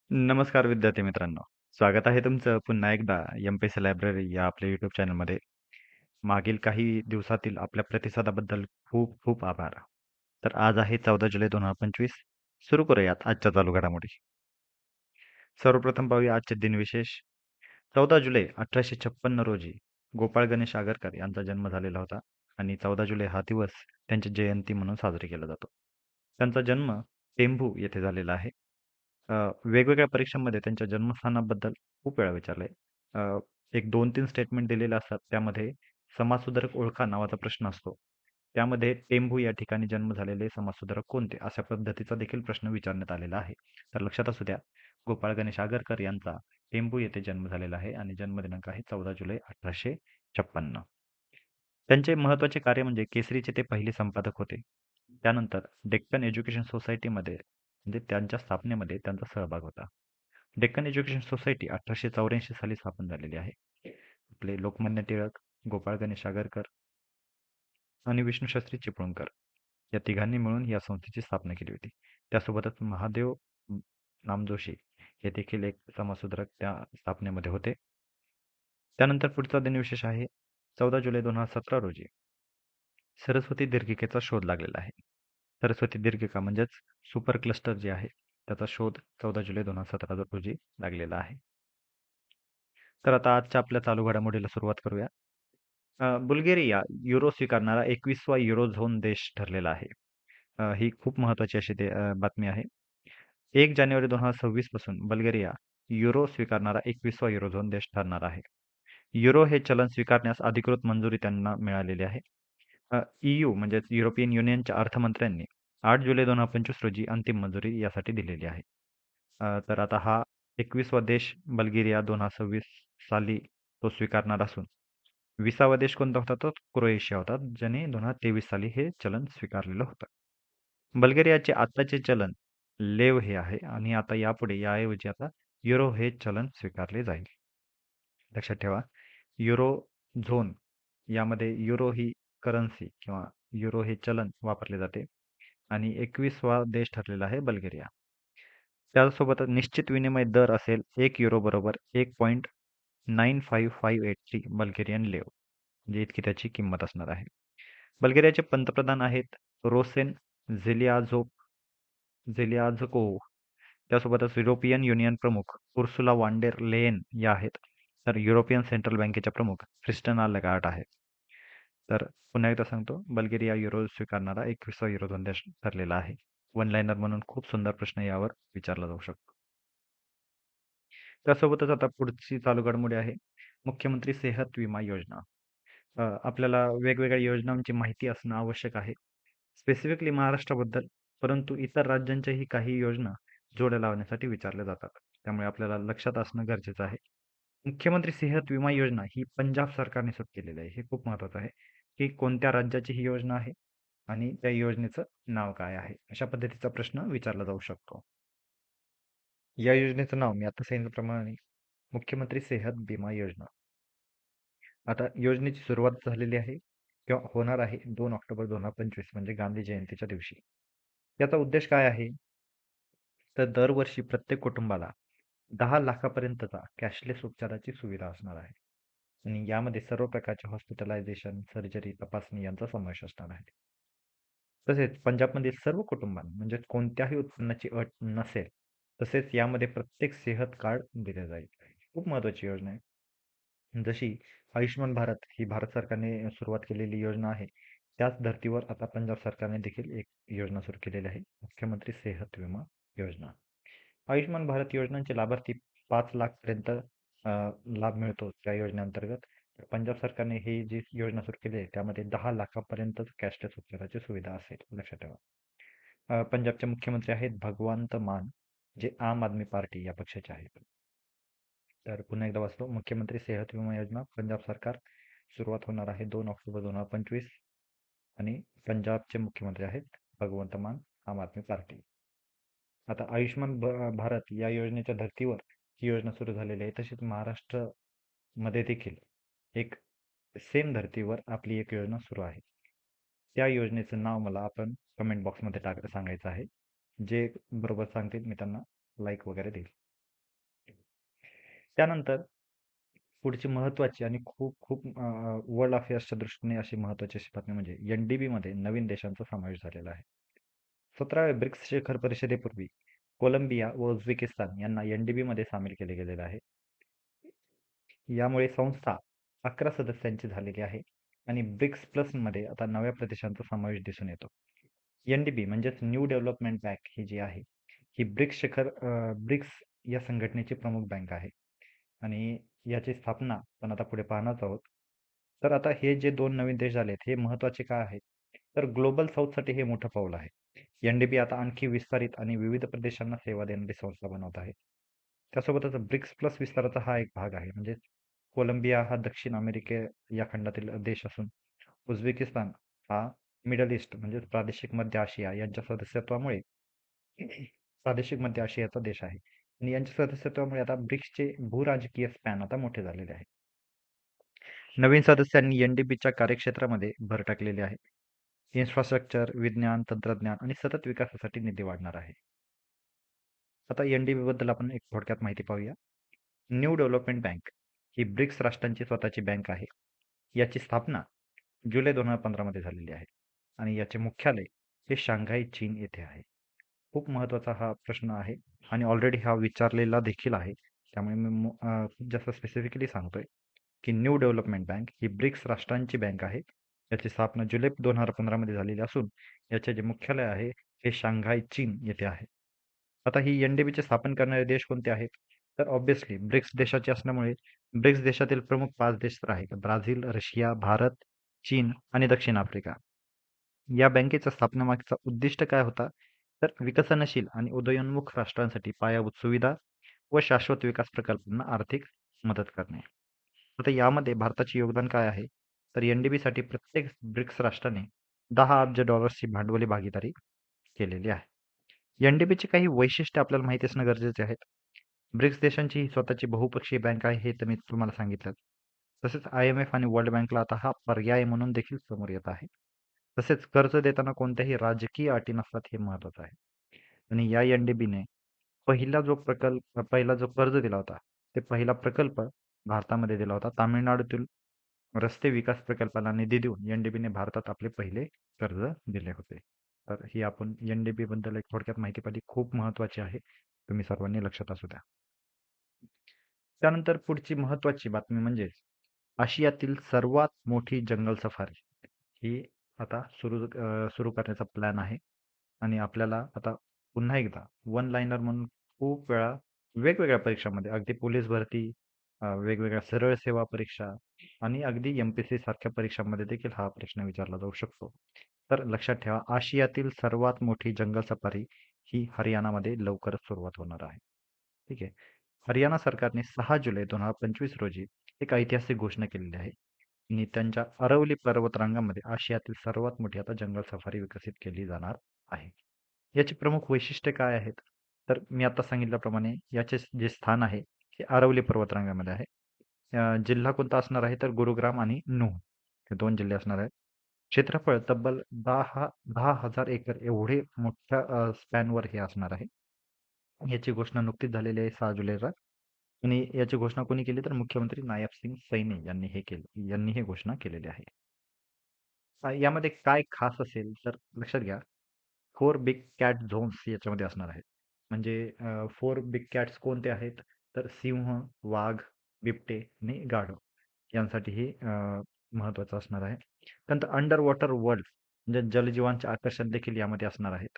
नमस्कार विद्यार्थी मित्रांनो. स्वागत आहे तुमचं पुन्हा एकदा एम-पी-एस-सी लायब्ररी या आपल्या यूट्यूब चॅनलमध्ये. मागील काही दिवसातील आपल्या प्रतिसादाबद्दल खूप खूप आभार. तर आज आहे 14 जुलै 2025. सुरू करूयात आजच्या चालू घडामोडी. सर्वप्रथम पाहूया आजचे दिनविशेष. 14 जुलै 1856 रोजी गोपाळ गणेश आगरकर यांचा जन्म झालेला होता आणि 14 जुलै हा दिवस त्यांची जयंती म्हणून साजरी केला जातो. त्यांचा जन्म टेंभू येथे झालेला आहे. वेगवेगळ्या परीक्षांमध्ये त्यांच्या जन्मस्थानाबद्दल खूप वेळा विचारलंय. एक 2-3 स्टेटमेंट दिलेले असतात. त्यामध्ये समाजसुधारक ओळखा नावाचा प्रश्न असतो. त्यामध्ये टेंभू या ठिकाणी जन्म झालेले समाजसुधारक कोणते? अशा पद्धतीचा देखील प्रश्न विचारण्यात आलेला आहे. तर लक्षात असू द्या, गोपाळ गणेश आगरकर यांचा टेंभू येथे जन्म झालेला आहे आणि जन्मदिनांक आहे 14 जुलै 1856. त्यांचे महत्त्वाचे कार्य म्हणजे केसरीचे ते पहिले संपादक होते. त्यानंतर डेक्कन एज्युकेशन सोसायटीमध्ये म्हणजे त्यांच्या स्थापनेमध्ये त्यांचा सहभाग होता. डेक्कन एज्युकेशन सोसायटी 1884 साली स्थापन झालेली आहे. आपले लोकमान्य टिळक, गोपाळ गणेश आगरकर आणि विष्णूशास्त्री चिपळूणकर या तिघांनी मिळून या संस्थेची स्थापना केली होती. त्यासोबतच महादेव नामजोशी हे देखील एक समाजसुधारक त्या स्थापनेमध्ये होते. त्यानंतर पुढचा दिनविशेष आहे 14 जुलै 2017 रोजी सरस्वती दीर्घिकेचा शोध लागलेला आहे. सरस्वती दीर्घिका म्हणजेच सुपर क्लस्टर जे आहे त्याचा शोध 14 जुलै 2017 रोजी लागलेला आहे. तर आता आजच्या आपल्या चालू घडामोडीला सुरुवात करूया. बुल्गेरिया युरो स्वीकारणारा 21वा युरो झोन देश ठरलेला आहे. ही खूप महत्त्वाची अशी बातमी आहे. 1 जानेवारी 2026 पासून बल्गेरिया युरो स्वीकारणारा 21वा युरो झोन देश ठरणार आहे. युरो हे चलन स्वीकारण्यास अधिकृत मंजुरी त्यांना मिळालेली आहे. EU म्हणजेच युरोपियन युनियनच्या अर्थमंत्र्यांनी 8 जुलै 2025 रोजी अंतिम मंजुरी यासाठी दिलेली आहे. तर आता हा 21वा देश बल्गेरिया 2026 साली तो स्वीकारणार असून 20वा देश कोणता होता तो क्रोएशिया होता, ज्याने 2023 साली हे चलन स्वीकारलेलं होतं. बल्गेरियाचे आत्ताचे चलन लेव हे आहे आणि आता यापुढे याऐवजी आता युरो हे चलन स्वीकारले जाईल. लक्षात ठेवा, युरो झोन यामध्ये युरो ही करन्सी किंवा युरो हे चलन वापरले जाते आणि 21वा देश ठरलेला आहे बल्गेरिया. त्यासोबतच निश्चित विनिमय दर असेल 1 युरो बरोबर 1.95583 बल्गेरियन लेव, म्हणजे इतकी त्याची किंमत असणार आहे. बल्गेरियाचे पंतप्रधान आहेत रोसेन झेलियाझकोव्ह. त्यासोबतच युरोपियन युनियन प्रमुख उर्सुला वान डेर लेयेन या आहेत. तर युरोपियन सेंट्रल बँकेच्या प्रमुख क्रिस्टिना लगार्ड आहेत. तर पुन्हा एकदा सांगतो, बल्गेरिया युरो स्वीकारणारा 21वा युरोझोन देश ठरलेला आहे. वन लाईनर म्हणून खूप सुंदर प्रश्न यावर विचारला जाऊ शकतो. त्यासोबतच आता पुढची चालू घडामोडी आहे मुख्यमंत्री सेहत विमा योजना. आपल्याला वेगवेगळ्या योजनांची माहिती असणं आवश्यक आहे. स्पेसिफिकली महाराष्ट्राबद्दल, परंतु इतर राज्यांच्याही काही योजना जोड्या लावण्यासाठी विचारल्या जातात. त्यामुळे आपल्याला लक्षात असणं गरजेचं आहे. मुख्यमंत्री सेहत विमा योजना ही पंजाब सरकारने सुरू केलेली आहे. हे खूप महत्त्वाचं आहे, की कोणत्या राज्याची ही योजना आहे आणि त्या योजनेचं नाव काय आहे? अशा पद्धतीचा प्रश्न विचारला जाऊ शकतो. या योजनेचं नाव मी आता सांगितल्याप्रमाणे मुख्यमंत्री सेहत विमा योजना. आता योजनेची सुरुवात झालेली आहे किंवा होणार आहे 2 ऑक्टोबर 2025 म्हणजे गांधी जयंतीच्या दिवशी. याचा उद्देश काय आहे? तर दरवर्षी प्रत्येक कुटुंबाला 10 लाखापर्यंतचा कॅशलेस उपचाराची सुविधा असणार आहे. आणि यामध्ये सर्व प्रकारचे हॉस्पिटलायझेशन, सर्जरी, तपासणी यांचा समावेश असणार आहे. तसेच पंजाबमधील सर्व कुटुंबांना म्हणजे कोणत्याही उत्पन्नाची अट नसेल, तसेच यामध्ये प्रत्येक सेहत कार्ड दिले जाईल. खूप महत्त्वाची योजना आहे. जशी आयुष्यमान भारत ही भारत सरकारने सुरुवात केलेली योजना आहे, त्याच धर्तीवर आता पंजाब सरकारने देखील एक योजना सुरू केलेली आहे, मुख्यमंत्री सेहत विमा योजना. आयुष्यमान भारत योजनांचे लाभार्थी 5 लाखपर्यंत लाभ मिळतो त्या योजनेअंतर्गत. पंजाब सरकारने ही जी योजना सुरू केली आहे त्यामध्ये 10 लाखापर्यंत कॅशलेस उपचाराची सुविधा असेल, लक्षात ठेवा. पंजाबचे मुख्यमंत्री आहेत भगवंत मान, जे आम आदमी पार्टी या पक्षाचे आहेत. तर पुन्हा एकदा वाचतो, मुख्यमंत्री सेहत विमा योजना पंजाब सरकार, सुरुवात होणार आहे 2 ऑक्टोबर 2025 आणि पंजाबचे मुख्यमंत्री आहेत भगवंत मान, आम आदमी पार्टी. आता आयुष्यमान भारत या योजनेच्या धर्तीवर ही योजना सुरू झालेली आहे. तशीच महाराष्ट्रामध्ये देखील एक सेम धर्तीवर आपली एक योजना सुरू आहे. त्या योजनेचं नाव मला आपण कमेंट बॉक्समध्ये सांगायचं आहे. जे बरोबर सांगतील मी त्यांना लाईक वगैरे देईल. त्यानंतर पुढची महत्त्वाची आणि खूप खूप वर्ल्ड अफेअर्सच्या दृष्टीने अशी महत्त्वाची अशी बातमी म्हणजे एन-डी-बी मध्ये नवीन देशांचा समावेश झालेला आहे. 17व्या ब्रिक्स शिखर परिषदेपूर्वी कोलंबिया व उझबेकिस्तान यांना एन-डी-बी मध्ये सामील केले गेलेले आहे. यामुळे संस्था 11 सदस्यांची झालेली आहे आणि ब्रिक्स प्लस मध्ये आता नव्या प्रदेशांचा समावेश दिसून येतो. एन-डी-बी म्हणजेच न्यू डेव्हलपमेंट बँक ही जी आहे ही ब्रिक्स या संघटनेची प्रमुख बँक आहे आणि याची स्थापना आपण आता पुढे पाहणारच आहोत. तर आता हे जे दोन नवीन देश झालेत हे महत्त्वाचे का आहेत? तर ग्लोबल साऊथसाठी हे मोठं पाऊल आहे. एन-डी-बी आता आणखी विस्तारित आणि विविध प्रदेशांना सेवा देणारी संस्था बनवत आहे. त्यासोबतच ब्रिक्स प्लस विस्ताराचा हा एक भाग आहे. म्हणजे कोलंबिया हा दक्षिण अमेरिके या खंडातील देश असून उझबेकिस्तान हा मिडल ईस्ट म्हणजे प्रादेशिक मध्य आशिया यांच्या सदस्यत्वामुळे प्रादेशिक मध्य आशियाचा देश आहे आणि यांच्या सदस्यत्वामुळे आता ब्रिक्सचे भूराजकीय स्पॅन आता मोठे झालेले आहे. नवीन सदस्यांनी एन-डी-बीच्या कार्यक्षेत्रामध्ये भर टाकलेली आहे. इन्फ्रास्ट्रक्चर, विज्ञान, तंत्रज्ञान आणि सतत विकासासाठी निधी वाढणार आहे. आता एन-डी-बी बद्दल आपण एक थोडक्यात माहिती पाहूया. न्यू डेव्हलपमेंट बँक ही ब्रिक्स राष्ट्रांची स्वतःची बँक आहे. याची स्थापना जुलै 2015 मध्ये झालेली आहे आणि याचे मुख्यालय हे शांघाय चीन येथे आहे. खूप महत्त्वाचा हा प्रश्न आहे आणि ऑलरेडी हा विचारलेला देखील आहे. त्यामुळे मी जास्त स्पेसिफिकली सांगतोय की न्यू डेव्हलपमेंट बँक ही ब्रिक्स राष्ट्रांची बँक आहे. याची स्थापना जुलै 2015 मध्ये झालेली असून याचे जे मुख्यालय आहे हे शांघाय चीन येथे आहे. आता ही एन-डी-बीचे स्थापन करणारे देश कोणते आहेत? तर ऑब्व्हियसली ब्रिक्स देशाचे असल्यामुळे ब्रिक्स देशातील प्रमुख 5 देश तर आहेत. ब्राझील, रशिया, भारत, चीन आणि दक्षिण आफ्रिका. या बँकेच्या स्थापनेमागचा उद्दिष्ट काय होता? तर विकसनशील आणि उदयोन्मुख राष्ट्रांसाठी पायाभूत सुविधा व शाश्वत विकास प्रकल्पांना आर्थिक मदत करणे. आता यामध्ये भारताचे योगदान काय आहे? तर एन-डी-बी साठी प्रत्येक ब्रिक्स राष्ट्राने 10 अब्ज डॉलर्सची भांडवली भागीदारी केलेली आहे. एन-डी-बीची काही वैशिष्ट्ये आपल्याला माहिती असणं गरजेचे आहेत. ब्रिक्स देशांची ही स्वतःची बहुपक्षीय बँक आहे हे तर मी तुम्हाला सांगितलं. तसेच IMF आणि वर्ल्ड बँकला आता हा पर्याय म्हणून देखील समोर येत आहे. तसेच कर्ज देताना कोणत्याही राजकीय अटी नसतात हे महत्त्वाचं आहे. आणि या एन-डी-बीने पहिला जो कर्ज दिला होता, ते पहिला प्रकल्प भारतामध्ये दिला होता. तामिळनाडूतील रस्ते विकास प्रकल्पाला निधी देऊन एन-डी-बीने भारतात आपले पहिले कर्ज दिले होते. तर ही आपण एन-डी-बी बद्दल एक थोडक्यात माहिती पाहिली. खूप महत्त्वाची आहे. तुम्ही सर्वांनी लक्षात असू द्या. त्यानंतर पुढची महत्त्वाची बातमी म्हणजे आशियातील सर्वात मोठी जंगल सफारी ही आता सुरू करण्याचा प्लॅन आहे आणि आपल्याला आता पुन्हा एकदा वन लाईनर म्हणून खूप वेळा वेगवेगळ्या परीक्षांमध्ये अगदी पोलीस भरती, वेगवेगळ्या सरळ सेवा परीक्षा आणि अगदी एम-पी-एस-सी सारख्या परीक्षांमध्ये देखील हा प्रश्न विचारला जाऊ शकतो. तर लक्षात ठेवा, आशियातील सर्वात मोठी जंगल सफारी ही हरियाणामध्ये लवकरच सुरुवात होणार आहे. ठीक आहे. हरियाणा सरकारने 6 जुलै 2025 रोजी एक ऐतिहासिक घोषणा केलेली आहे आणि त्यांच्या अरवली पर्वतरांगामध्ये आशियातील सर्वात मोठी आता जंगल सफारी विकसित केली जाणार आहे. याची प्रमुख वैशिष्ट्ये काय आहेत? तर मी आता सांगितल्याप्रमाणे याचे जे स्थान आहे हे अरवली पर्वतरांगामध्ये आहे. जिल्हा कोणता असणार आहे तर गुरुग्राम आणि नूह हे 2 जिल्हे असणार आहेत. क्षेत्रफळ तब्बल 10,000 एकर एवढे मोठ्या स्पॅनवर हे असणार आहे. याची घोषणा नुकतीच झालेली आहे 6 जुलैला आणि याची घोषणा कोणी केली तर मुख्यमंत्री नायब सिंग सैनी यांनी ही घोषणा केलेली आहे. यामध्ये काय खास असेल तर लक्षात घ्या, 4 बिग कॅट झोन्स याच्यामध्ये असणार आहेत. म्हणजे 4 बिग कॅट्स कोणते आहेत? तर सिंह, वाघ, बिबटे आणि गाढव यांसाठी हे महत्त्वाचं असणार आहे. त्यानंतर अंडर वॉटर वर्ल्ड म्हणजे जलजीवांचे आकर्षण देखील यामध्ये असणार आहेत.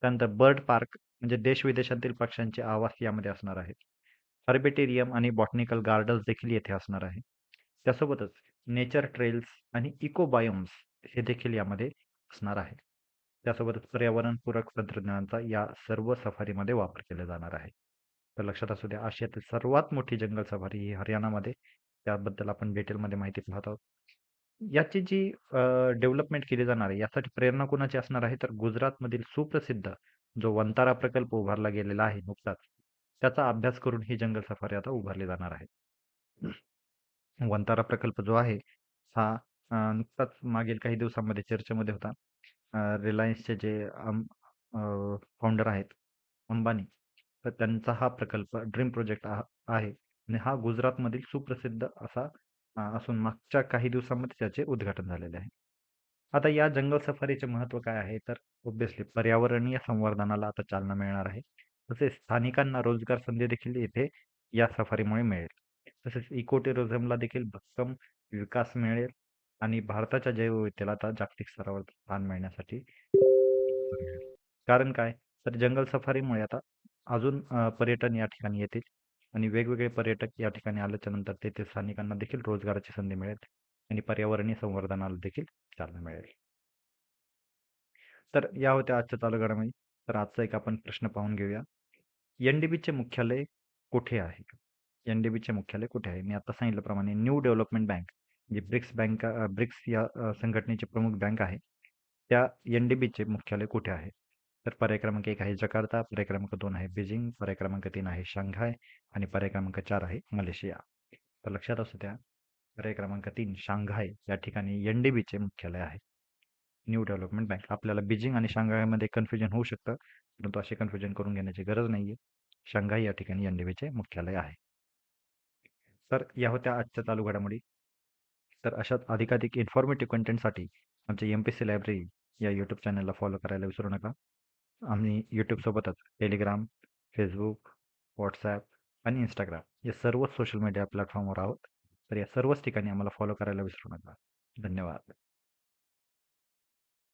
त्यानंतर बर्ड पार्क म्हणजे देश-विदेशातील पक्ष्यांचे आवास यामध्ये असणार आहेत. हर्बेटेरियम आणि बॉटनिकल गार्डन्स देखील येथे असणार आहे. त्यासोबतच नेचर ट्रेल्स आणि इको बायोम्स हे देखील यामध्ये असणार आहे. त्यासोबतच पर्यावरणपूरक तंत्रज्ञानाचा या सर्व सफारीमध्ये वापर केला जाणार आहे. तर लक्षात असू द्या, आशियातील सर्वात मोठी जंगल सफारी ही हरियाणामध्ये, त्याबद्दल आपण डिटेलमध्ये माहिती पाहत आहोत. याची जी डेव्हलपमेंट केली जाणार आहे, यासाठी प्रेरणा कोणाची असणार आहे? तर गुजरातमधील सुप्रसिद्ध जो वंतारा प्रकल्प उभारला गेलेला आहे नुकताच, त्याचा अभ्यास करून ही जंगल सफारी आता उभारली जाणार आहे. वंतारा प्रकल्प जो आहे हा नुकताच मागील काही दिवसांमध्ये चर्चेमध्ये होता. रिलायन्सचे जे फाउंडर आहेत अंबानी, तर त्यांचा हा प्रकल्प ड्रीम प्रोजेक्ट आहे आणि हा गुजरातमधील सुप्रसिद्ध असा असून मागच्या काही दिवसांमध्ये त्याचे उद्घाटन झालेले आहे. आता या जंगल सफारीचे महत्त्व काय आहे? तर ऑब्व्हियसली पर्यावरणीय संवर्धनाला आता चालना मिळणार आहे. तसेच स्थानिकांना रोजगार संधी देखील येथे या सफारीमुळे मिळेल. तसेच इको टुरिझमला देखील भक्कम विकास मिळेल आणि भारताच्या जैवविविधतेला आता जागतिक स्तरावर स्थान मिळण्यासाठी मिळेल. कारण काय? तर जंगल सफारीमुळे आता अजून पर्यटन या ठिकाणी येतील आणि वेगवेगळे पर्यटक या ठिकाणी आल्याच्या नंतर तेथे स्थानिकांना देखील रोजगाराची संधी मिळेल आणि पर्यावरणीय संवर्धनाला देखील चालना मिळेल. तर या होत्या आजच्या चालू घडामोडी. तर आजचा एक आपण प्रश्न पाहून घेऊया. एन-डी-बीचे मुख्यालय कुठे आहे? एन-डी-बीचे मुख्यालय कुठे आहे? मी आता सांगितल्याप्रमाणे न्यू डेव्हलपमेंट बँक जी ब्रिक्स या संघटनेची प्रमुख बँक आहे. त्या एन-डी-बीचे मुख्यालय कुठे आहे? तर पर्याय क्रमांक 1 आहे जकार्ता, पर्याय क्रमांक 2 आहे बीजिंग, पर्याय क्रमांक 3 आहे शांघाय आणि पर्याय क्रमांक 4 आहे मलेशिया. तर लक्षात असू द्या, पर्याय क्रमांक 3 शांघाय या ठिकाणी एन-डी-बीचे मुख्यालय आहे. New development bank. आपल्याला बीजिंग आणि शांघायमध्ये कन्फ्युजन होऊ शकतं, परंतु असे कन्फ्युजन करून घेण्याची गरज नाहीये. शांघाय या ठिकाणी एन-डी-बीचे मुख्यालय आहे. तर या होत्या आजच्या चालू घडामोडी. तर अशाच अधिकाधिक इन्फॉर्मेटिव्ह कंटेंटसाठी आमच्या एम-पी-एस-सी लायब्ररी या यूट्यूब चॅनलला फॉलो करायला विसरू नका. आम्ही यूट्यूबसोबतच टेलिग्राम, फेसबुक, व्हॉट्सॲप आणि इंस्टाग्राम या सर्वच सोशल मीडिया प्लॅटफॉर्मवर आहोत. तर या सर्वच ठिकाणी आम्हाला फॉलो करायला विसरू नका. धन्यवाद.